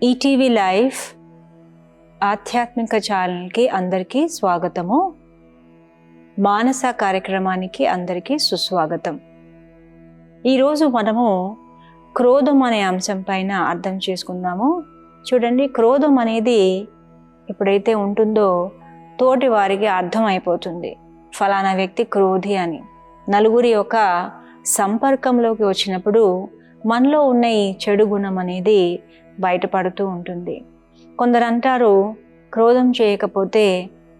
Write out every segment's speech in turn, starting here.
ETV live ఆధ్యాత్మిక ఛానల్కి అందరికీ స్వాగతము. మానస కార్యక్రమానికి అందరికీ సుస్వాగతం. ఈరోజు మనము క్రోధం అనే అంశం పైన అర్థం చేసుకుందాము. చూడండి, క్రోధం అనేది ఎప్పుడైతే ఉంటుందో తోటి వారికి అర్థం అయిపోతుంది, ఫలానా వ్యక్తి క్రోధి అని. నలుగురి యొక్క సంపర్కంలోకి వచ్చినప్పుడు మనలో ఉన్న ఈ చెడు గుణం అనేది బయటపడుతూ ఉంటుంది. కొందరు అంటారు, క్రోధం చేయకపోతే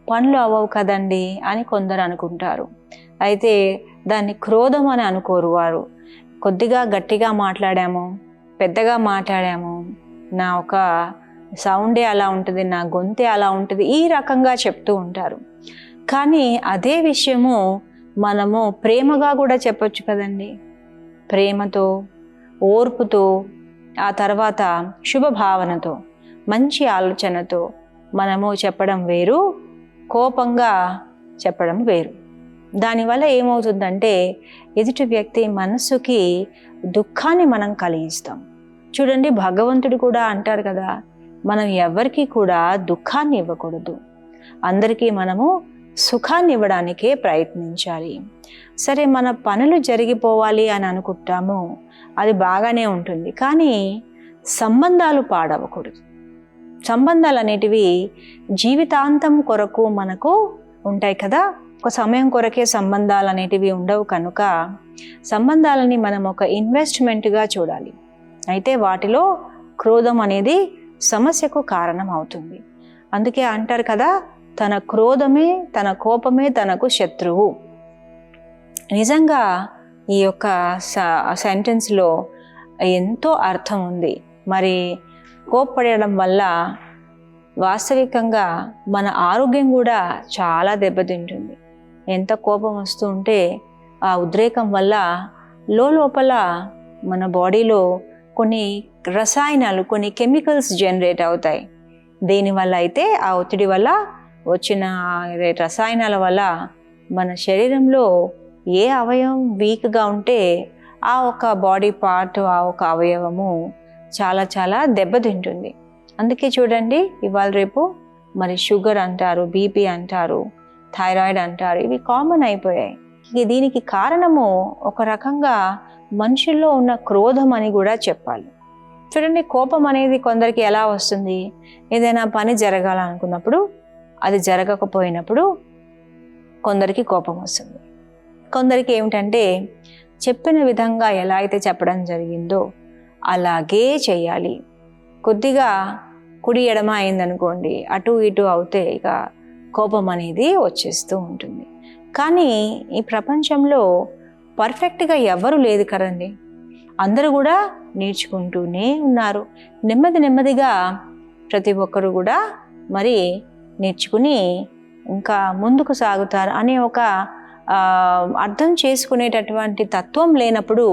పనులు అవ్వవు కదండి అని కొందరు అనుకుంటారు. అయితే దాన్ని క్రోధం అని అనుకోరు వారు. కొద్దిగా గట్టిగా మాట్లాడాము, పెద్దగా మాట్లాడాము, నా ఒక సౌండే అలా ఉంటుంది, నా గొంతే అలా ఉంటుంది, ఈ రకంగా చెప్తూ ఉంటారు. కానీ అదే విషయము మనము ప్రేమగా కూడా చెప్పొచ్చు కదండి. ప్రేమతో, ఓర్పుతో, ఆ తర్వాత శుభభావనతో, మంచి ఆలోచనతో మనము చెప్పడం వేరు, కోపంగా చెప్పడం వేరు. దానివల్ల ఏమవుతుందంటే ఎదుటి వ్యక్తి మనసుకి దుఃఖాన్ని మనం కలిగిస్తాం. చూడండి, భగవంతుడు కూడా అంటారు కదా, మనం ఎవరికి కూడా దుఃఖాన్ని ఇవ్వకూడదు, అందరికీ మనము సుఖాన్ని ఇవ్వడానికే ప్రయత్నించాలి. సరే, మన పనులు జరిగిపోవాలి అని అనుకుంటాము, అది బాగానే ఉంటుంది, కానీ సంబంధాలు పాడవకూడదు. సంబంధాలు అనేటివి జీవితాంతం కొరకు మనకు ఉంటాయి కదా, ఒక సమయం కొరకే సంబంధాలు అనేటివి ఉండవు. కనుక సంబంధాలని మనం ఒక ఇన్వెస్ట్మెంట్గా చూడాలి. అయితే వాటిలో క్రోధం అనేది సమస్యకు కారణం అవుతుంది. అందుకే అంటారు కదా, తన క్రోధమే, తన కోపమే తనకు శత్రువు. నిజంగా ఈ యొక్క సెంటెన్స్లో ఎంతో అర్థం ఉంది. మరి కోప్పడడం వల్ల వాస్తవికంగా మన ఆరోగ్యం కూడా చాలా దెబ్బతింటుంది. ఎంత కోపం వస్తూ ఉంటే ఆ ఉద్రేకం వల్ల లోపల మన బాడీలో కొన్ని రసాయనాలు, కొన్ని కెమికల్స్ జనరేట్ అవుతాయి. దేనివల్ల అయితే ఆ ఒత్తిడి వల్ల వచ్చిన రసాయనాల వల్ల మన శరీరంలో ఏ అవయవం వీక్గా ఉంటే ఆ ఒక బాడీ పార్ట్, ఆ ఒక అవయవము చాలా చాలా దెబ్బతింటుంది. అందుకే చూడండి, ఇవాళ రేపు మరి షుగర్ అంటారు, బీపీ అంటారు, థైరాయిడ్ అంటారు, ఇవి కామన్ అయిపోయాయి. దీనికి కారణము ఒక రకంగా మనుషుల్లో ఉన్న క్రోధం అని కూడా చెప్పాలి. చూడండి, కోపం అనేది కొందరికి ఎలా వస్తుంది, ఏదైనా పని జరగాలనుకున్నప్పుడు అది జరగకపోయినప్పుడు కొందరికి కోపం వస్తుంది. కొందరికి ఏమిటంటే చెప్పిన విధంగా ఎలా అయితే చెప్పడం జరిగిందో అలాగే చేయాలి. కొద్దిగా కుడి ఎడమ అయిందనుకోండి, అటు ఇటు అవుతే ఇక కోపం అనేది వచ్చేస్తూ ఉంటుంది. కానీ ఈ ప్రపంచంలో పర్ఫెక్ట్గా ఎవరు లేదు కదండి, అందరూ కూడా నేర్చుకుంటూనే ఉన్నారు. నెమ్మదిగా ప్రతి ఒక్కరు కూడా మరి నేర్చుకుని ఇంకా ముందుకు సాగుతారు అనే ఒక అర్థం చేసుకునేటటువంటి తత్వం లేనప్పుడు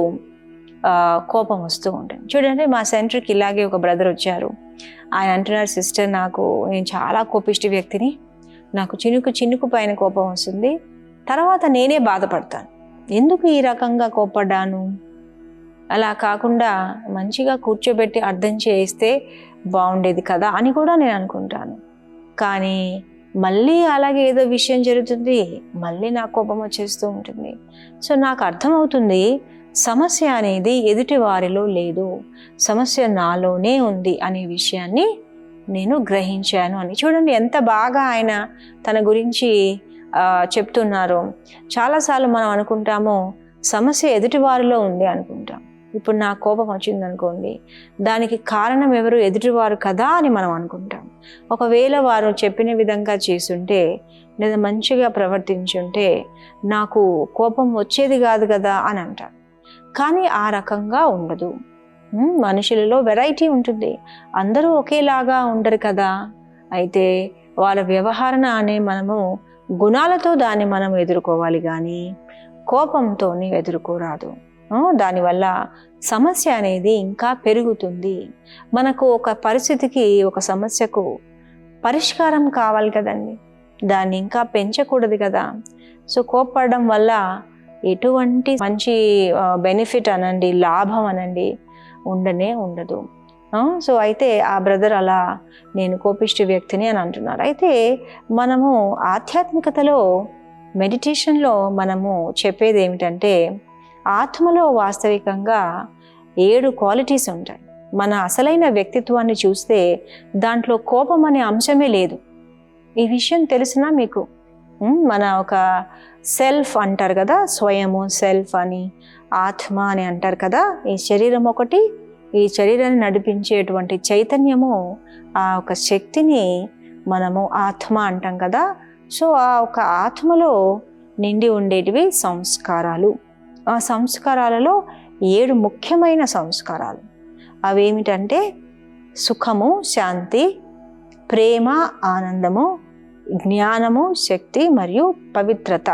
కోపం వస్తూ ఉంటుంది. చూడండి, మా సెంటర్కి ఇలాగే ఒక బ్రదర్ వచ్చారు. ఆయన అంటున్నారు, సిస్టర్, నేను చాలా కోపిష్టి వ్యక్తిని, నాకు చినుకు పైన కోపం వస్తుంది, తర్వాత నేనే బాధపడతాను, ఎందుకు ఈ రకంగా కోపడ్డాను, అలా కాకుండా మంచిగా కూర్చోబెట్టి అర్థం చేస్తే బాగుండేది కదా అని కూడా నేను అనుకుంటాను. కానీ మళ్ళీ అలాగే ఏదో విషయం జరుగుతుంది, మళ్ళీ నాకు కోపం వచ్చేస్తూ ఉంటుంది. సో నాకు అర్థమవుతుంది, సమస్య అనేది ఎదుటి వారిలో లేదు, సమస్య నాలోనే ఉంది అనే విషయాన్ని నేను గ్రహించాను అని. చూడండి ఎంత బాగా ఆయన తన గురించి చెప్తున్నారు. చాలాసార్లు మనం అనుకుంటాము సమస్య ఎదుటి వారిలో ఉంది అనుకుంటాం. ఇప్పుడు నా కోపం వచ్చింది అనుకోండి, దానికి కారణం ఎవరు, ఎదుటివారు కదా అని మనం అనుకుంటాం. ఒకవేళ వారు చెప్పిన విధంగా చేసుంటే లేదా మంచిగా ప్రవర్తించుంటే నాకు కోపం వచ్చేది కాదు కదా అని అంటారు. కానీ ఆ రకంగా ఉండదు. మనుషులలో వెరైటీ ఉంటుంది, అందరూ ఒకేలాగా ఉండరు కదా. అయితే వాళ్ళ వ్యవహారణ అనే మనము గుణాలతో దాన్ని మనం ఎదుర్కోవాలి, కానీ కోపంతో ఎదుర్కోరాదు. దానివల్ల సమస్య అనేది ఇంకా పెరుగుతుంది. మనకు ఒక పరిస్థితికి, ఒక సమస్యకు పరిష్కారం కావాలి కదండి, దాన్ని ఇంకా పెంచకూడదు కదా. సో కోప్పడడం వల్ల ఎటువంటి మంచి బెనిఫిట్ అనండి, లాభం అనండి ఉండనే ఉండదు. సో అయితే ఆ బ్రదర్ అలా నేను కోపిష్టి వ్యక్తిని అని అంటున్నారు. అయితే మనము ఆధ్యాత్మికతలో మెడిటేషన్లో మనము చెప్పేది ఏమిటంటే ఆత్మలో వాస్తవికంగా 7 క్వాలిటీస్ ఉంటాయి. మన అసలైన వ్యక్తిత్వాన్ని చూస్తే దాంట్లో కోపం అనే అంశమే లేదు. ఈ విషయం తెలిసినా మీకు మన ఒక సెల్ఫ్ అంటారు కదా, స్వయము సెల్ఫ్ అని, ఆత్మ అని అంటారు కదా. ఈ శరీరం ఒకటి, ఈ శరీరాన్ని నడిపించేటువంటి చైతన్యము, ఆ ఒక శక్తిని మనము ఆత్మ అంటాం కదా. సో ఆ ఒక ఆత్మలో నిండి ఉండేటివి సంస్కారాలు. ఆ సంస్కారాలలో 7 ముఖ్యమైన సంస్కారాలు. అవేమిటంటే సుఖము, శాంతి, ప్రేమ, ఆనందము, జ్ఞానము, శక్తి మరియు పవిత్రత.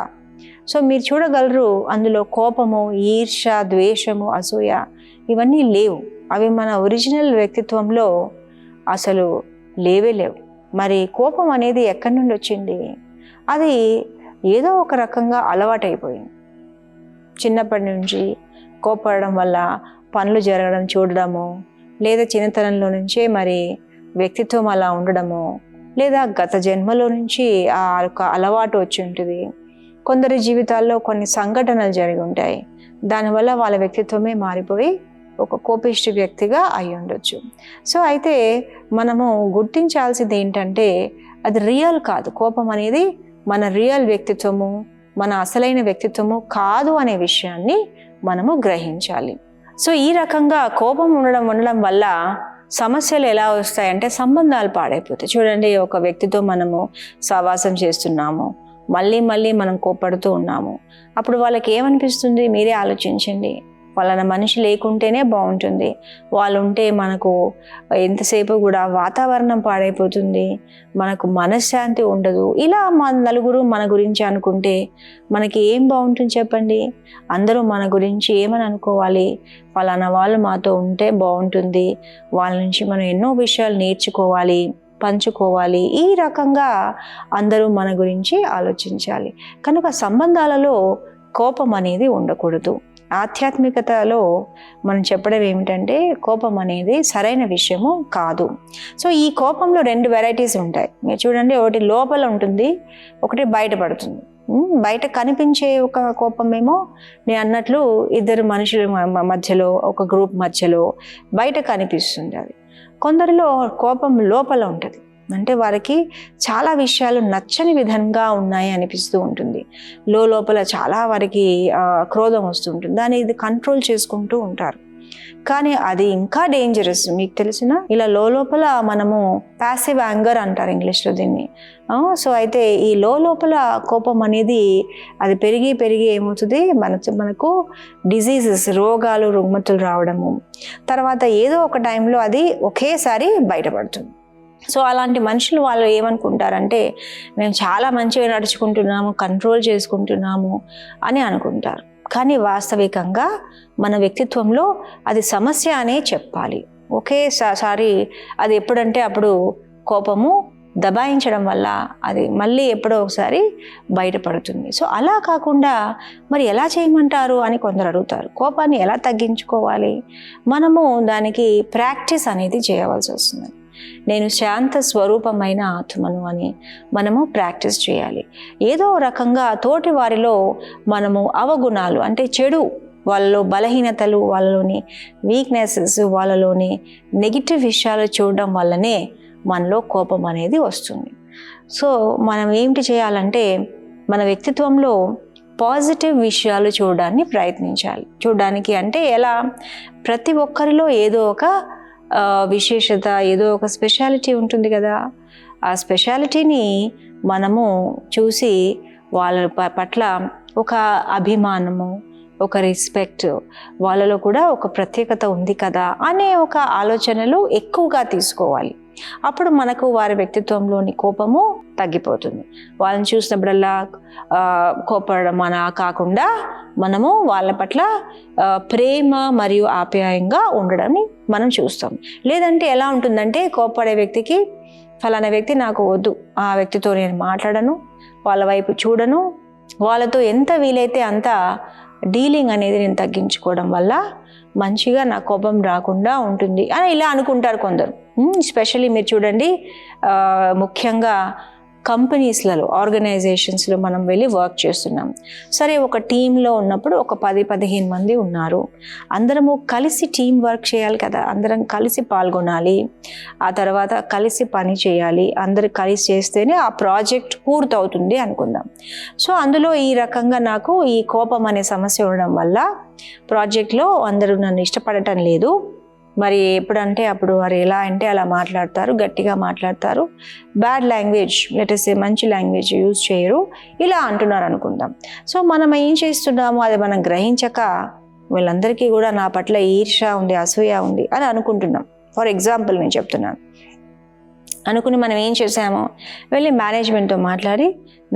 సో మీరు చూడగలరు అందులో కోపము, ఈర్ష, ద్వేషము, అసూయ ఇవన్నీ లేవు. అవి మన ఒరిజినల్ వ్యక్తిత్వంలో అసలు లేవే లేవు. మరి కోపం అనేది ఎక్కడి నుండి వచ్చింది? అది ఏదో ఒక రకంగా అలవాటైపోయింది. చిన్నప్పటి నుంచి కోపడడం వల్ల పనులు జరగడం చూడడము, లేదా చిన్నతనంలో నుంచే మరి వ్యక్తిత్వం అలా ఉండడము, లేదా గత జన్మలో నుంచి ఆ ఒక అలవాటు వచ్చి ఉంటుంది. కొందరి జీవితాల్లో కొన్ని సంఘటనలు జరిగి ఉంటాయి, దానివల్ల వాళ్ళ వ్యక్తిత్వమే మారిపోయి ఒక కోపిష్టి వ్యక్తిగా అయి ఉండొచ్చు. సో అయితే మనము గుర్తించాల్సింది ఏంటంటే అది రియల్ కాదు. కోపం అనేది మన రియల్ వ్యక్తిత్వము, మన అసలైన వ్యక్తిత్వము కాదు అనే విషయాన్ని మనము గ్రహించాలి. సో ఈ రకంగా కోపం ఉండడం వల్ల సమస్యలు ఎలా వస్తాయంటే సంబంధాలు పాడైపోతాయి. చూడండి, ఒక వ్యక్తితో మనము సహవాసం చేస్తున్నాము, మళ్ళీ మనం కోపడుతూ ఉన్నాము. అప్పుడు వాళ్ళకి ఏమనిపిస్తుంది? మీరే ఆలోచించండి. వాళ్ళ మనిషి లేకుంటేనే బాగుంటుంది, వాళ్ళు ఉంటే మనకు ఎంతసేపు కూడా వాతావరణం పాడైపోతుంది, మనకు మనశ్శాంతి ఉండదు. ఇలా నలుగురు మన గురించి అనుకుంటే మనకి ఏం బాగుంటుంది చెప్పండి? అందరూ మన గురించి ఏమని అనుకోవాలి? ఫలానా వాళ్ళు మాతో ఉంటే బాగుంటుంది, వాళ్ళ నుంచి మనం ఎన్నో విషయాలు నేర్చుకోవాలి, పంచుకోవాలి. ఈ రకంగా అందరూ మన గురించి ఆలోచించాలి. కనుక సంబంధాలలో కోపం అనేది ఉండకూడదు. ఆధ్యాత్మికతలో మనం చెప్పడం ఏమిటంటే కోపం అనేది సరైన విషయము కాదు. సో ఈ కోపంలో 2 వెరైటీస్ ఉంటాయి. మీరు చూడండి, ఒకటి లోపల ఉంటుంది, ఒకటి బయటపడుతుంది. బయట కనిపించే ఒక కోపమేమో నేను అన్నట్లు 2 మనుషుల మధ్యలో, ఒక గ్రూప్ మధ్యలో బయట కనిపిస్తుంది. అది కొందరిలో కోపం లోపల ఉంటుంది, అంటే వారికి చాలా విషయాలు నచ్చని విధంగా ఉన్నాయి అనిపిస్తూ ఉంటుంది. లోపల చాలా వారికి క్రోధం వస్తుంటుంది, దాన్ని ఇది కంట్రోల్ చేసుకుంటూ ఉంటారు. కానీ అది ఇంకా డేంజరస్. మీకు తెలిసిన ఇలా లోపల మనము ప్యాసివ్ యాంగర్ అంటారు ఇంగ్లీష్లో దీన్ని. సో అయితే ఈ లోపల కోపం అనేది అది పెరిగి ఏమవుతుంది, మనకు డిజీజెస్, రోగాలు, రుగ్మతులు రావడము, తర్వాత ఏదో ఒక టైంలో అది ఒకేసారి బయటపడుతుంది. సో అలాంటి మనుషులు వాళ్ళు ఏమనుకుంటారంటే మేము చాలా మంచిగా నడుచుకుంటున్నాము, కంట్రోల్ చేసుకుంటున్నాము అని అనుకుంటారు. కానీ వాస్తవికంగా మన వ్యక్తిత్వంలో అది సమస్య అనే చెప్పాలి. ఒకేసారి అది ఎప్పుడంటే అప్పుడు కోపము దబాయించడం వల్ల అది మళ్ళీ ఎప్పుడో ఒకసారి బయటపడుతుంది. సో అలా కాకుండా మరి ఎలా చేయమంటారు అని కొందరు అడుగుతారు. కోపాన్ని ఎలా తగ్గించుకోవాలి? మనము దానికి ప్రాక్టీస్ అనేది చేయవలసి వస్తుంది. నేను శాంత స్వరూపమైన ఆత్మను అని మనము ప్రాక్టీస్ చేయాలి. ఏదో రకంగా తోటి వారిలో మనము అవగుణాలు అంటే చెడు, వాళ్ళలో బలహీనతలు, వాళ్ళలోని వీక్నెసెస్, వాళ్ళలోని నెగిటివ్ విషయాలు చూడడం వల్లనే మనలో కోపం అనేది వస్తుంది. సో మనం ఏంటి చేయాలంటే మన వ్యక్తిత్వంలో పాజిటివ్ విషయాలు చూడడానికి ప్రయత్నించాలి. చూడడానికి అంటే ఎలా? ప్రతి ఒక్కరిలో ఏదో ఒక విశేషత, ఏదో ఒక స్పెషాలిటీ ఉంటుంది కదా. ఆ స్పెషాలిటీని మనము చూసి వాళ్ళ పట్ల ఒక అభిమానము, ఒక రెస్పెక్ట్, వాళ్ళలో కూడా ఒక ప్రత్యేకత ఉంది కదా అనే ఒక ఆలోచనలు ఎక్కువగా తీసుకోవాలి. అప్పుడు మనకు వారి వ్యక్తిత్వంలోని కోపము తగ్గిపోతుంది. వాళ్ళని చూసినప్పుడల్లా కోపడడం అలా కాకుండా మనము వాళ్ళ పట్ల ప్రేమ మరియు ఆప్యాయంగా ఉండడాన్ని మనం చూస్తాం. లేదంటే ఎలా ఉంటుందంటే కోపడే వ్యక్తికి ఫలానా వ్యక్తి నాకు వద్దు, ఆ వ్యక్తితో నేను మాట్లాడను, వాళ్ళ వైపు చూడను, వాళ్ళతో ఎంత వీలైతే అంత డీలింగ్ అనేది నేను తగ్గించుకోవడం వల్ల మంచిగా నా కోపం రాకుండా ఉంటుంది అని ఇలా అనుకుంటారు కొందరు. ఎస్పెషల్లీ మీరు చూడండి, ముఖ్యంగా కంపెనీస్లలో, ఆర్గనైజేషన్స్లో మనం వెళ్ళి వర్క్ చేస్తున్నాం. సరే, ఒక టీంలో ఉన్నప్పుడు ఒక 10-15 మంది ఉన్నారు. అందరము కలిసి టీం వర్క్ చేయాలి కదా, అందరం కలిసి పాల్గొనాలి, ఆ తర్వాత కలిసి పని చేయాలి, అందరు కలిసి చేస్తేనే ఆ ప్రాజెక్ట్ పూర్తవుతుంది అనుకుందాం. సో అందులో ఈ రకంగా నాకు ఈ కోపం అనే సమస్య ఉండడం వల్ల ప్రాజెక్ట్లో అందరూ నన్ను ఇష్టపడటం లేదు. మరి ఎప్పుడంటే అప్పుడు వారు ఎలా అంటే అలా మాట్లాడతారు, గట్టిగా మాట్లాడతారు, బ్యాడ్ లాంగ్వేజ్, లెటర్స్ మంచి లాంగ్వేజ్ యూజ్ చేయరు, ఇలా అంటున్నారు అనుకుందాం. సో మనం ఏం చేస్తున్నాము, అది మనం గ్రహించక వీళ్ళందరికీ కూడా నా పట్ల ఈర్ష్య ఉంది, అసూయ ఉంది అని అనుకుంటున్నాం. ఫర్ ఎగ్జాంపుల్ నేను చెప్తున్నాను. అనుకుని మనం ఏం చేసాము, వెళ్ళి మేనేజ్మెంట్తో మాట్లాడి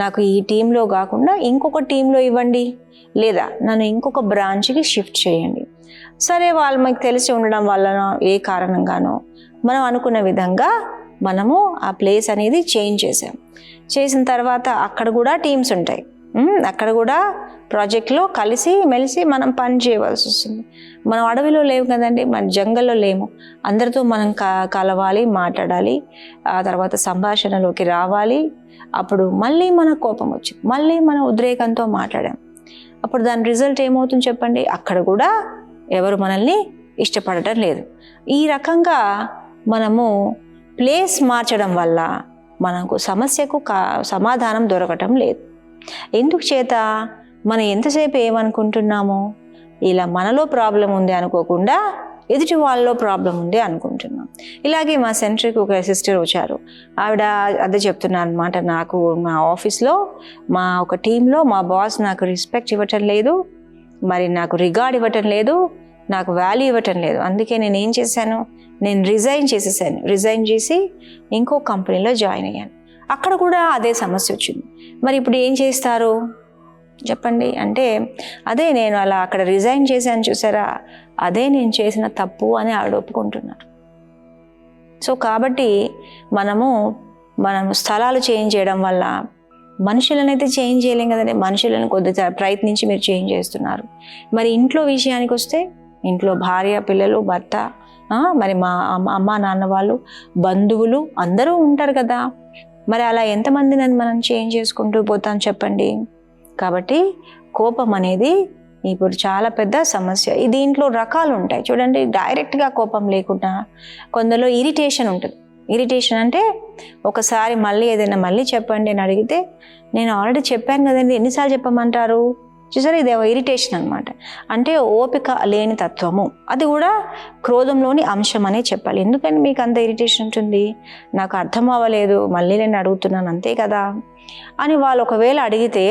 నాకు ఈ టీంలో కాకుండా ఇంకొక టీంలో ఇవ్వండి, లేదా నన్ను ఇంకొక బ్రాంచ్కి షిఫ్ట్ చేయండి. సరే, వాళ్ళు మీకు తెలిసి ఉండడం వల్లనో ఏ కారణంగానో మనం అనుకున్న విధంగా మనము ఆ ప్లేస్ అనేది చేంజ్ చేసాం. చేసిన తర్వాత అక్కడ కూడా టీమ్స్ ఉంటాయి, అక్కడ కూడా ప్రాజెక్ట్లో కలిసి మెలిసి మనం పని చేయవలసి వస్తుంది. మనం అడవిలో లేవు కదండి, మన జంగల్లో లేము. అందరితో మనం కలవాలి, మాట్లాడాలి, ఆ తర్వాత సంభాషణలోకి రావాలి. అప్పుడు మళ్ళీ మన కోపం వచ్చింది, మళ్ళీ మన ఉద్రేకంతో మాట్లాడాం. అప్పుడు దాని రిజల్ట్ ఏమవుతుంది చెప్పండి, అక్కడ కూడా ఎవరు మనల్ని ఇష్టపడటం లేదు. ఈ రకంగా మనము ప్లేస్ మార్చడం వల్ల మనకు సమస్యకు సమాధానం దొరకటం లేదు. ఎందుకు చేత మనం ఎంతసేపు ఏమనుకుంటున్నాము, ఇలా మనలో ప్రాబ్లం ఉంది అనుకోకుండా ఎదుటి వాళ్ళలో ప్రాబ్లం ఉంది అనుకుంటున్నాం. ఇలాగే మా సెంటర్కి ఒక సిస్టర్ వచ్చారు. ఆవిడ అదే చెప్తున్నారు అనమాట, నాకు మా ఆఫీస్లో మా ఒక టీంలో మా బాస్ నాకు రెస్పెక్ట్ ఇవ్వటం లేదు, మరి నాకు రిగార్డ్ ఇవ్వటం లేదు, నాకు వాల్యూ ఇవ్వటం లేదు. అందుకే నేను ఏం చేశాను, నేను రిజైన్ చేసి ఇంకో కంపెనీలో జాయిన్ అయ్యాను. అక్కడ కూడా అదే సమస్య వచ్చింది. మరి ఇప్పుడు ఏం చేస్తారు చెప్పండి అంటే, అదే నేను అలా అక్కడ రిజైన్ చేశాను చూసారా, అదే నేను చేసిన తప్పు అని ఆవిడ ఒప్పుకుంటున్నారు. సో కాబట్టి మనము స్థలాలు చేంజ్ చేయడం వల్ల మనుషులను అయితే చేంజ్ చేయలేం కదండి. మనుషులను కొద్దిగా ప్రయత్నించి మీరు చేంజ్ చేస్తున్నారు. మరి ఇంట్లో విషయానికి వస్తే, ఇంట్లో భార్య, పిల్లలు, భర్త, మరి మా అమ్మ నాన్న వాళ్ళు, బంధువులు అందరూ ఉంటారు కదా. మరి అలా ఎంతమందిని మనం చేంజ్ చేసుకుంటూ పోతాం చెప్పండి. కాబట్టి కోపం అనేది ఇప్పుడు చాలా పెద్ద సమస్య. దీంట్లో రకాలు ఉంటాయి చూడండి. డైరెక్ట్గా కోపం లేకుండా కొందరిలో ఇరిటేషన్ ఉంటుంది. ఇరిటేషన్ అంటే ఒకసారి మళ్ళీ ఏదైనా మళ్ళీ చెప్పండి అని అడిగితే నేను ఆల్రెడీ చెప్పాను కదండి, ఎన్నిసార్లు చెప్పమంటారు చూసారా, ఇది ఇరిటేషన్ అనమాట. అంటే ఓపిక లేని తత్వము, అది కూడా క్రోధంలోని అంశం అనే చెప్పాలి. ఎందుకని మీకు అంత ఇరిటేషన్ ఉంటుంది, నాకు అర్థం అవ్వలేదు, మళ్ళీ నేను అడుగుతున్నాను అంతే కదా అని వాళ్ళు ఒకవేళ అడిగితే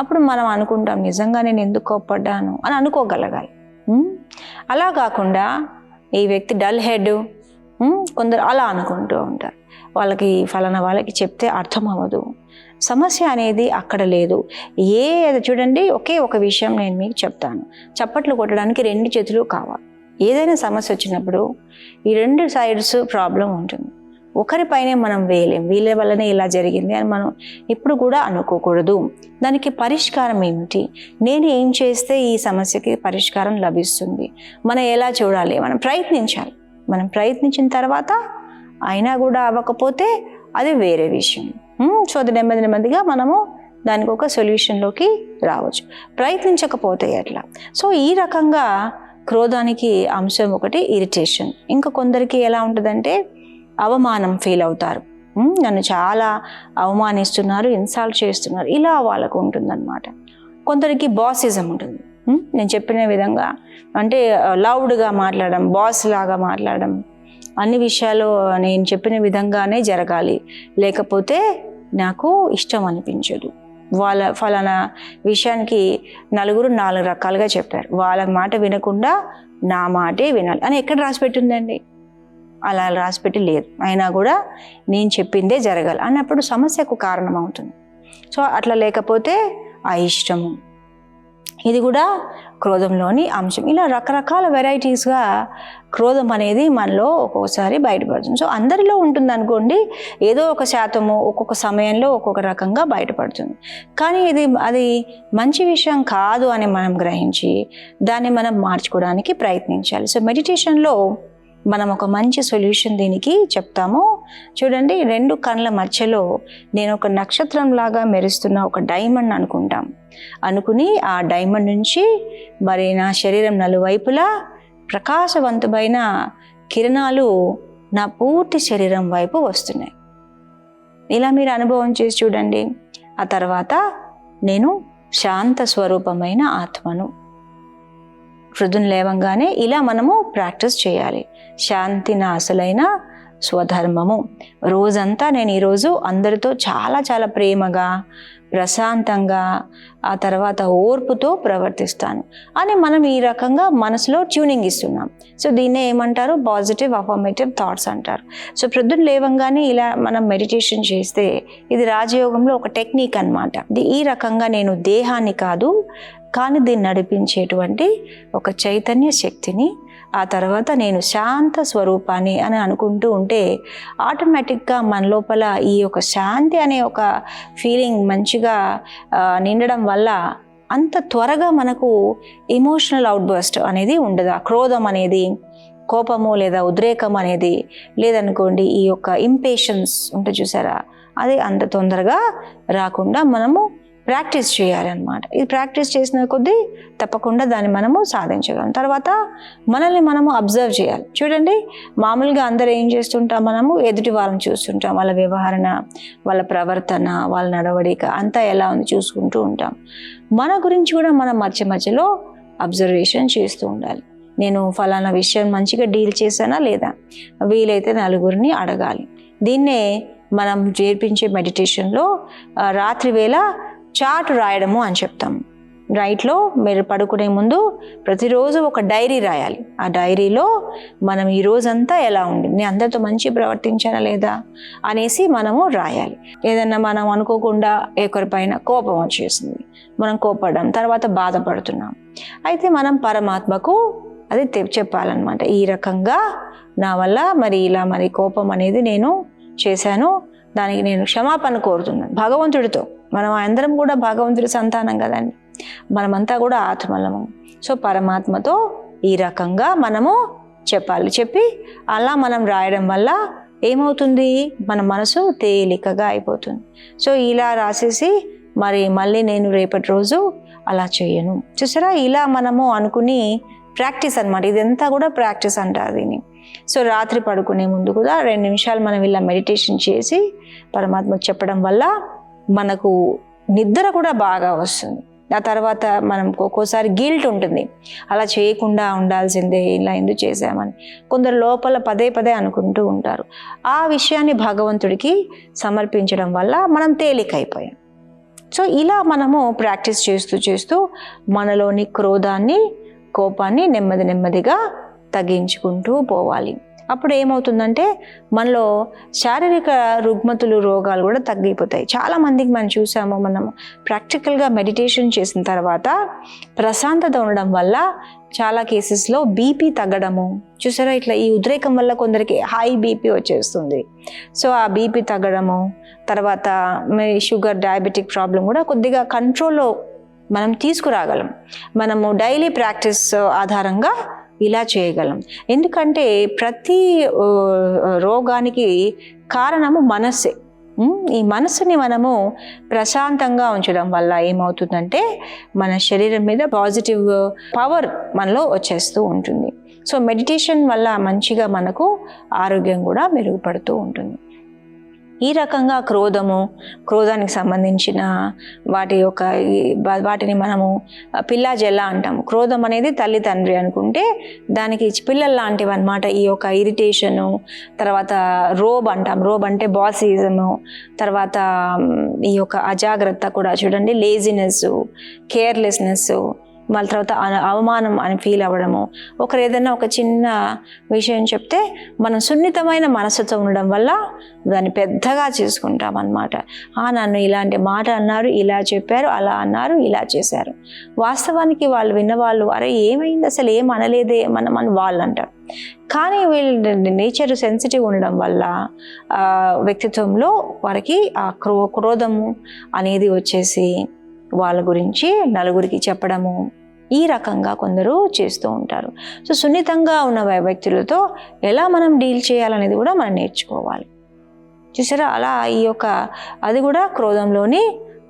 అప్పుడు మనం అనుకుంటాం నిజంగా నేను ఎందుకు కోప్పడ్డాను అని అనుకోగలగాలి. అలా కాకుండా ఈ వ్యక్తి డల్ హెడ్, కొందరు అలా అనుకుంటూ ఉంటారు, వాళ్ళకి ఫలానా వాళ్ళకి చెప్తే అర్థం అవ్వదు. సమస్య అనేది అక్కడ లేదు. చూడండి, ఒకే ఒక విషయం నేను మీకు చెప్తాను. చప్పట్లు కొట్టడానికి 2 చేతులు కావాలి. ఏదైనా సమస్య వచ్చినప్పుడు ఈ 2 సైడ్స్ ప్రాబ్లం ఉంటుంది. ఒకరిపైనే మనం వేయలేం, వీళ్ళ వల్లనే ఇలా జరిగింది అని మనం ఎప్పుడు కూడా అనుకోకూడదు. దానికి పరిష్కారం ఏమిటి, నేను ఏం చేస్తే ఈ సమస్యకి పరిష్కారం లభిస్తుంది, మనం ఎలా చూడాలి, మనం ప్రయత్నించాలి. మనం ప్రయత్నించిన తర్వాత అయినా కూడా అవ్వకపోతే అది వేరే విషయం. సో అది నెమ్మదిగా మనము దానికి ఒక సొల్యూషన్లోకి రావచ్చు. ప్రయత్నించకపోతే ఎట్లా. సో ఈ రకంగా క్రోధానికి అంశం ఒకటి ఇరిటేషన్. ఇంకా కొందరికి ఎలా ఉంటుందంటే అవమానం ఫీల్ అవుతారు, నన్ను చాలా అవమానిస్తున్నారు, ఇన్సల్ట్ చేస్తున్నారు, ఇలా వాళ్ళకు ఉంటుందన్నమాట. కొందరికి బాసిజం ఉంటుంది. నేను చెప్పిన విధంగా అంటే లౌడ్గా మాట్లాడడం, బాస్ లాగా మాట్లాడడం, అన్ని విషయాలు నేను చెప్పిన విధంగానే జరగాలి, లేకపోతే నాకు ఇష్టం అనిపించదు. వాళ్ళ ఫలానా విషయానికి నలుగురు 4 రకాలుగా చెప్పారు, వాళ్ళ మాట వినకుండా నా మాటే వినాలి అని ఎక్కడ రాసిపెట్టిందండి? అలా రాసిపెట్టి లేదు. అయినా కూడా నేను చెప్పిందే జరగాలి అన్నప్పుడు సమస్యకు కారణం అవుతుంది. సో అట్లా లేకపోతే ఆ ఇష్టము, ఇది కూడా క్రోధంలోని అంశం. ఇలా రకరకాల వెరైటీస్గా క్రోధం అనేది మనలో ఒక్కొక్కసారి బయటపడుతుంది. సో అందరిలో ఉంటుంది అనుకోండి, ఏదో ఒక శాతము ఒక్కొక్క సమయంలో ఒక్కొక్క రకంగా బయటపడుతుంది. కానీ అది మంచి విషయం కాదు అని మనం గ్రహించి దాన్ని మనం మార్చుకోవడానికి ప్రయత్నించాలి. సో మెడిటేషన్లో మనం ఒక మంచి సొల్యూషన్ దీనికి చెప్తాము. చూడండి, 2 కళ్ళ మధ్యలో నేను ఒక నక్షత్రం లాగా మెరుస్తున్న ఒక డైమండ్ అనుకుని ఆ డైమండ్ నుంచి మరి నా శరీరం నలువైపులా ప్రకాశవంతమైన కిరణాలు నా పూర్తి శరీరం వైపు వస్తున్నాయి. ఇలా మీరు అనుభవం చేసి చూడండి. ఆ తర్వాత నేను శాంత స్వరూపమైన ఆత్మను. ప్రొద్దున లేవంగానే ఇలా మనము ప్రాక్టీస్ చేయాలి. శాంతి నా అసలైన స్వధర్మము. రోజంతా నేను ఈరోజు అందరితో చాలా చాలా ప్రేమగా, ప్రశాంతంగా, ఆ తర్వాత ఓర్పుతో ప్రవర్తిస్తాను అని మనం ఈ రకంగా మనసులో ట్యూనింగ్ ఇస్తున్నాం. సో దీన్నే ఏమంటారు? పాజిటివ్ అఫర్మేటివ్ థాట్స్ అంటారు. సో ప్రొద్దున లేవంగానే ఇలా మనం మెడిటేషన్ చేస్తే ఇది రాజయోగంలో ఒక టెక్నిక్ అన్నమాట. ఈ రకంగా నేను దేహాన్ని కాదు కానీ దీన్ని నడిపించేటువంటి ఒక చైతన్య శక్తిని, ఆ తర్వాత నేను శాంత స్వరూపాన్ని అని అనుకుంటూ ఉంటే ఆటోమేటిక్గా మన లోపల ఈ యొక్క శాంతి అనే ఒక ఫీలింగ్ మంచిగా నిండడం వల్ల అంత త్వరగా మనకు ఎమోషనల్ అవుట్బర్స్ట్ అనేది ఉండదు. ఆ క్రోధం అనేది, కోపము లేదా ఉద్రేకం అనేది లేదనుకోండి, ఈ యొక్క ఇంపేషన్స్ ఉంటుంది చూసారా, అది అంత తొందరగా రాకుండా మనము ప్రాక్టీస్ చేయాలన్నమాట. ఇది ప్రాక్టీస్ చేసిన కొద్దీ తప్పకుండా దాన్ని మనము సాధించగలం. తర్వాత మనల్ని మనము అబ్జర్వ్ చేయాలి. చూడండి, మామూలుగా అందరూ ఏం చేస్తుంటాం, మనము ఎదుటి వాళ్ళని చూస్తుంటాం, వాళ్ళ వ్యవహరణ, వాళ్ళ ప్రవర్తన, వాళ్ళ నడవడిక అంతా ఎలా ఉంది చూసుకుంటూ ఉంటాం. మన గురించి కూడా మనం మధ్యలో అబ్జర్వేషన్ చేస్తూ ఉండాలి. నేను ఫలానా విషయం మంచిగా డీల్ చేశానా లేదా, వీలైతే నలుగురిని అడగాలి. దీన్నే మనం చేర్పించే మెడిటేషన్లో రాత్రి వేళ చార్ట్ రాయడము అని చెప్తాం. నైట్లో మీరు పడుకునే ముందు ప్రతిరోజు ఒక డైరీ రాయాలి. ఆ డైరీలో మనం ఈ రోజంతా ఎలా ఉంది, నేను అందరితో మంచి ప్రవర్తించానా లేదా అనేసి మనము రాయాలి. ఏదన్నా మనం అనుకోకుండా ఒకరిపైన కోపం వచ్చేసింది, మనం కోపడ్డాం, తర్వాత బాధపడుతున్నాం, అయితే మనం పరమాత్మకు అది చెప్పాలన్నమాట. ఈ రకంగా నా వల్ల ఇలా కోపం అనేది నేను చేశాను, దానికి నేను క్షమాపణ కోరుతున్నాను భగవంతుడితో. మనం అందరం కూడా భగవంతుడి సంతానం కదండి, మనమంతా కూడా ఆత్మలము. సో పరమాత్మతో ఈ రకంగా మనము చెప్పి అలా మనం రాయడం వల్ల ఏమవుతుంది, మన మనసు తేలికగా అయిపోతుంది. సో ఇలా రాసేసి మళ్ళీ నేను రేపటి రోజు అలా చేయను. చూసారా, ఇలా మనము అనుకుని ప్రాక్టీస్ అన్నమాట. ఇదంతా కూడా ప్రాక్టీస్ అంటారు దీన్ని. సో రాత్రి పడుకునే ముందు కూడా 2 నిమిషాలు మనం ఇలా మెడిటేషన్ చేసి పరమాత్మకు చెప్పడం వల్ల మనకు నిద్ర కూడా బాగా వస్తుంది. ఆ తర్వాత మనం ఒక్కోసారి గిల్ట్ ఉంటుంది, అలా చేయకుండా ఉండాల్సిందే, ఇలా ఎందుకు చేశామని కొందరు లోపల పదే అనుకుంటూ ఉంటారు. ఆ విషయాన్ని భగవంతుడికి సమర్పించడం వల్ల మనం తేలికైపోయాం. సో ఇలా మనము ప్రాక్టీస్ చేస్తూ మనలోని క్రోధాన్ని, కోపాన్ని నెమ్మదిగా తగ్గించుకుంటూ పోవాలి. అప్పుడు ఏమవుతుందంటే మనలో శారీరక రుగ్మతులు, రోగాలు కూడా తగ్గిపోతాయి. చాలామందికి మనం చూసాము, మనం ప్రాక్టికల్గా మెడిటేషన్ చేసిన తర్వాత ప్రశాంతత ఉండడం వల్ల చాలా కేసెస్లో బీపీ తగ్గడము చూసారా. ఇట్లా ఈ ఉద్రేకం వల్ల కొందరికి హై బీపీ వచ్చేస్తుంది. సో ఆ బీపీ తగ్గడము, తర్వాత షుగర్, డయాబెటిక్ ప్రాబ్లం కూడా కొద్దిగా కంట్రోల్లో మనం తీసుకురాగలం. మనము డైలీ ప్రాక్టీస్ ఆధారంగా ఇలా చేయగలం. ఎందుకంటే ప్రతి రోగానికి కారణము మనస్సే. ఈ మనసుని మనము ప్రశాంతంగా ఉంచడం వల్ల ఏమవుతుందంటే మన శరీరం మీద పాజిటివ్ పవర్ మనలో వచ్చేస్తూ ఉంటుంది. సో మెడిటేషన్ వల్ల మంచిగా మనకు ఆరోగ్యం కూడా మెరుగుపడుతూ ఉంటుంది. ఈ రకంగా క్రోధానికి సంబంధించిన వాటిని మనము పిల్లా జల్ల అంటాము. క్రోధం అనేది తల్లి తండ్రి అనుకుంటే దానికి పిల్లలు లాంటివి అన్నమాట. ఈ యొక్క ఇరిటేషను, తర్వాత రోబ్ అంటాం, రోబ్ అంటే బాసిజము, తర్వాత ఈ యొక్క అజాగ్రత్త కూడా చూడండి, లేజినెస్, కేర్లెస్నెస్, మళ్ళీ తర్వాత అవమానం అని ఫీల్ అవ్వడము, ఒకరు ఏదైనా ఒక చిన్న విషయం చెప్తే మనం సున్నితమైన మనసుతో ఉండడం వల్ల దాన్ని పెద్దగా చేసుకుంటాం అన్నమాట. నన్ను ఇలాంటి మాట అన్నారు, ఇలా చెప్పారు, అలా అన్నారు, ఇలా చేశారు. వాస్తవానికి వాళ్ళు విన్నవాళ్ళు అరే ఏమైంది అసలు ఏం అనలేదే మనం వాళ్ళు అంటారు. కానీ వీళ్ళ నేచర్ సెన్సిటివ్ ఉండడం వల్ల వ్యక్తిత్వంలో వారికి ఆ క్రోధము అనేది వచ్చేసి వాళ్ళ గురించి నలుగురికి చెప్పడము, ఈ రకంగా కొందరు చేస్తూ ఉంటారు. సో సున్నితంగా ఉన్న వ్యక్తులతో ఎలా మనం డీల్ చేయాలనేది కూడా మనం నేర్చుకోవాలి. చూసారా, అలా అది కూడా క్రోధంలోని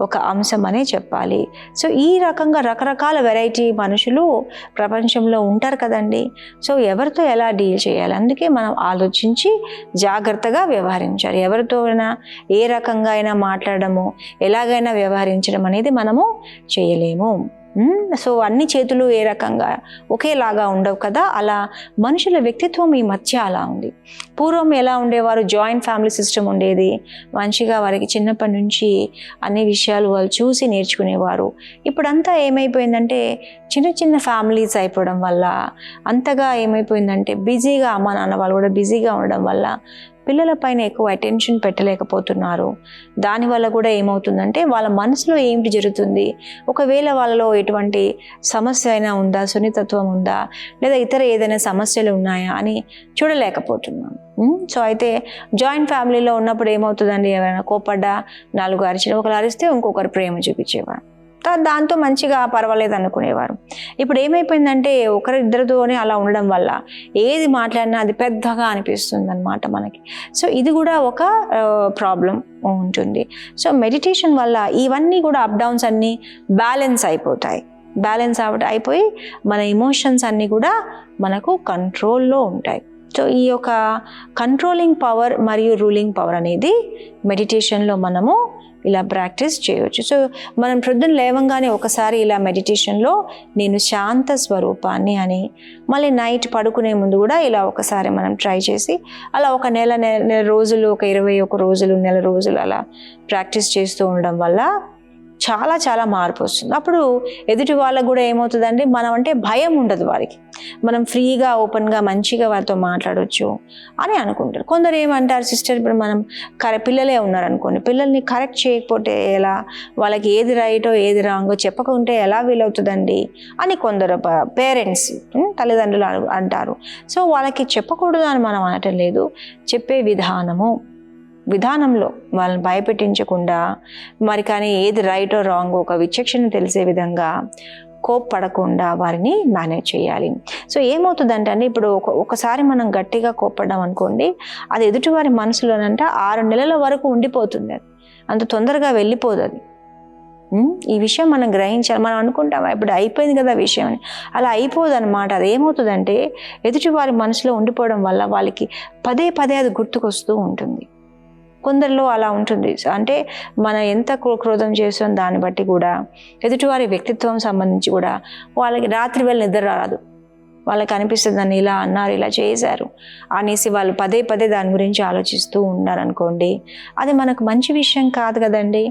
ఒక అంశం అనే చెప్పాలి. సో ఈ రకంగా రకరకాల వెరైటీ మనుషులు ప్రపంచంలో ఉంటారు కదండి. సో ఎవరితో ఎలా డీల్ చేయాలి, అందుకే మనం ఆలోచించి జాగ్రత్తగా వ్యవహరించాలి. ఎవరితో అయినా ఏ రకంగా అయినా మాట్లాడము, ఎలాగైనా వ్యవహరించడం అనేది మనము చేయలేము. సో అన్ని చేతులు ఏ రకంగా ఒకేలాగా ఉండవు కదా, అలా మనుషుల వ్యక్తిత్వం ఈ మధ్య అలా ఉంది. పూర్వం ఎలా ఉండేవారు, జాయింట్ ఫ్యామిలీ సిస్టమ్ ఉండేది, మంచిగా వారికి చిన్నప్పటి నుంచి అన్ని విషయాలు వాళ్ళు చూసి నేర్చుకునేవారు. ఇప్పుడంతా ఏమైపోయిందంటే చిన్న చిన్న ఫ్యామిలీస్ అయిపోవడం వల్ల అంతగా ఏమైపోయిందంటే బిజీగా అమ్మ నాన్న వాళ్ళు కూడా బిజీగా ఉండడం వల్ల పిల్లల పైన ఎక్కువ అటెన్షన్ పెట్టలేకపోతున్నారు. దానివల్ల కూడా ఏమవుతుందంటే వాళ్ళ మనసులో ఏమిటి జరుగుతుంది, ఒకవేళ వాళ్ళలో ఎటువంటి సమస్య అయినా ఉందా, సున్నితత్వం ఉందా, లేదా ఇతర ఏదైనా సమస్యలు ఉన్నాయా అని చూడలేకపోతున్నాం. సో అయితే జాయింట్ ఫ్యామిలీలో ఉన్నప్పుడు ఏమవుతుందండి, ఎవరైనా కోపడ్డా 4 అరిచిన, ఒకరు అరిస్తే ఇంకొకరు ప్రేమ చూపించేవారు, దాంతో మంచిగా పర్వాలేదు అనుకునేవారు. ఇప్పుడు ఏమైపోయిందంటే ఒకరిద్దరితోనే అలా ఉండడం వల్ల ఏది మాట్లాడినా అది పెద్దగా అనిపిస్తుంది అన్నమాట మనకి. సో ఇది కూడా ఒక ప్రాబ్లం ఉంటుంది. సో మెడిటేషన్ వల్ల ఇవన్నీ కూడా అప్ డౌన్స్ అన్నీ బ్యాలెన్స్ అయిపోతాయి. బ్యాలెన్స్ అయిపోయి మన ఎమోషన్స్ అన్నీ కూడా మనకు కంట్రోల్లో ఉంటాయి. సో ఈ యొక్క కంట్రోలింగ్ పవర్ మరియు రూలింగ్ పవర్ అనేది మెడిటేషన్లో మనము ఇలా ప్రాక్టీస్ చేయవచ్చు. సో మనం ప్రొద్దున లేవంగానే ఒకసారి ఇలా మెడిటేషన్లో నేను శాంత స్వరూపాన్ని అని, మళ్ళీ నైట్ పడుకునే ముందు కూడా ఇలా ఒకసారి మనం ట్రై చేసి అలా ఒక నెల రోజులు, ఒక 21 రోజులు, నెల రోజులు అలా ప్రాక్టీస్ చేస్తూ ఉండడం వల్ల చాలా చాలా మార్పు వస్తుంది. అప్పుడు ఎదుటి వాళ్ళకు కూడా ఏమవుతుందండి, మనం అంటే భయం ఉండదు వారికి, మనం ఫ్రీగా ఓపెన్గా మంచిగా వారితో మాట్లాడవచ్చు అని అనుకుంటారు. కొందరు ఏమంటారు, సిస్టర్ ఇప్పుడు మనం పిల్లలే ఉన్నారనుకోండి, పిల్లల్ని కరెక్ట్ చేయకపోతే ఎలా, వాళ్ళకి ఏది రైటో ఏది రాంగో చెప్పకుంటే ఎలా వీలవుతుందండి అని కొందరు పేరెంట్స్ తల్లిదండ్రులు అంటారు. సో వాళ్ళకి చెప్పకూడదు అని మనం అనటం లేదు, చెప్పే విధానంలో వాళ్ళని భయపెట్టించకుండా, మరి కానీ ఏది రైటో రాంగో ఒక విచక్షణ తెలిసే విధంగా కోప్పడకుండా వారిని మేనేజ్ చేయాలి. సో ఏమవుతుందంటే అండి, ఇప్పుడు ఒకసారి మనం గట్టిగా కోప్పడ్డాం అనుకోండి, అది ఎదుటివారి మనసులోనంట 6 నెలల వరకు ఉండిపోతుంది. అది అంత తొందరగా వెళ్ళిపోదు. అది ఈ విషయం మనం గ్రహించాలి. మనం అనుకుంటాం ఇప్పుడు అయిపోయింది కదా విషయం అని, అలా అయిపోదు అనమాట. అది ఏమవుతుందంటే ఎదుటివారి మనసులో ఉండిపోవడం వల్ల వాళ్ళకి పదే అది గుర్తుకొస్తూ ఉంటుంది. కొందరిలో అలా ఉంటుంది. అంటే మనం ఎంత క్రోధం చేస్తాం దాన్ని బట్టి కూడా ఎదుటివారి వ్యక్తిత్వం సంబంధించి కూడా వాళ్ళకి రాత్రి వేళ నిద్ర రాదు. వాళ్ళకి అనిపిస్తుంది నన్ను ఇలా అన్నారు, ఇలా చేశారు అనేసి వాళ్ళు పదే దాని గురించి ఆలోచిస్తూ ఉన్నారనుకోండి, అది మనకు మంచి విషయం కాదు కదండి.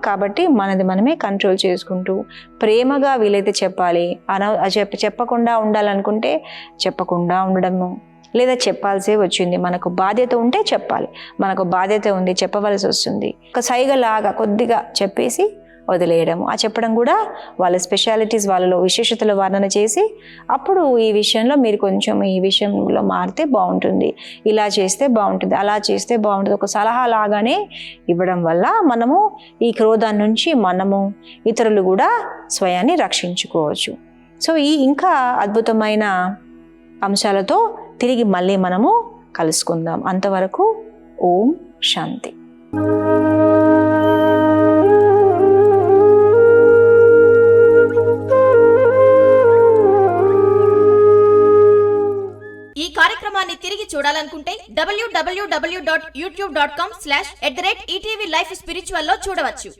కాబట్టి మనది మనమే కంట్రోల్ చేసుకుంటూ ప్రేమగా వీలైతే చెప్పాలి, చెప్పకుండా ఉండాలనుకుంటే చెప్పకుండా ఉండడము, లేదా చెప్పాల్సే వచ్చింది, మనకు బాధ్యత ఉంటే చెప్పాలి, మనకు బాధ్యత ఉంది చెప్పవలసి వస్తుంది, ఒక సైగలాగా కొద్దిగా చెప్పేసి వదిలేయడము. ఆ చెప్పడం కూడా వాళ్ళ స్పెషాలిటీస్, వాళ్ళలో విశేషతలు వర్ణన చేసి అప్పుడు ఈ విషయంలో మీరు కొంచెం ఈ విషయంలో మారితే బాగుంటుంది, ఇలా చేస్తే బాగుంటుంది, అలా చేస్తే బాగుంటుంది, ఒక సలహా లాగానే ఇవ్వడం వల్ల మనము ఈ క్రోధాన్ని నుంచి మనము ఇతరులు కూడా స్వయాన్ని రక్షించుకోవచ్చు. సో ఈ ఇంకా అద్భుతమైన అంశాలతో తిరిగి మళ్ళీ మనము కలుసుకుందాం. అంతవరకు ఓం శాంతి. ఈ కార్యక్రమాన్ని తిరిగి చూడాలనుకుంటే www.youtube.com/@ETV Life Spiritual లో చూడవచ్చు.